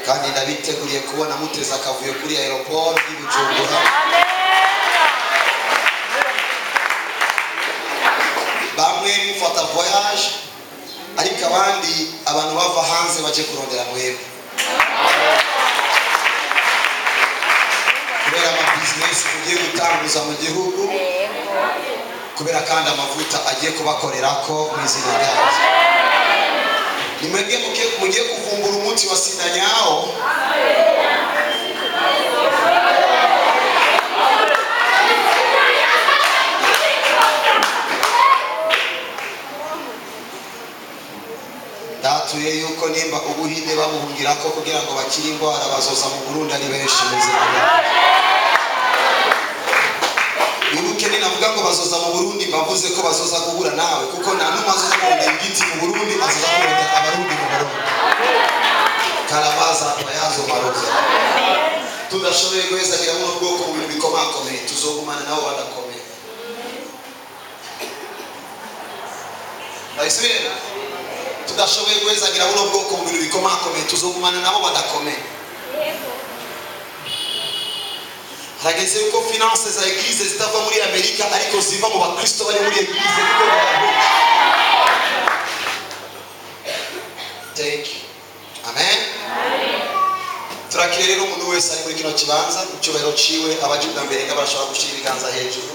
kandi ndabiteguriye kubona muteza akavuyo kuri aeroport y'Ibujumbura. Bamwe mufata voyage ariko abandi abantu bava hanze baje kurondera mwebwe. Kubera ama business ugiye gutanguza mu gihugu, kubera kandi amavuta agiye kubakorerako mu izina ryaje. Nimwebwe mugiye kuvumbura umuti wa sida nyawo. Datuye yuko nimba ubuhinde babuhungirako kugira ngo bakire indwara bazoza mu Burundi ari benshi mu izina ryaje. Ibuke ni navuga ngo bazoza mu Burundi bavuze ko bazoza guhura nawe kuko nta numwe azoza kurondera igiti mu Burundi, azoza kurondera abarundi mu Burundi. Karabaza bayazo maroza. Tudashoboye guhezagira mu bwoko mu bintu bikomakomeye, tuzogumana nabo badakomeye. Ayisubire. Tudashoboye guhezagira mu bwoko mu bintu bikomakomeye, tuzogumana nabo badakomeye. Hageze yuko finance za eglise zitava muri Amerika ariko ziva mu bakristo bari muri eglise kuko barabuka. Thank you. Amen. Turakire rero umuntu wese ari muri kino kibanza, icyubahiro ciwe abaje bwa mbere ngabashobora gushira ibiganza hejuru.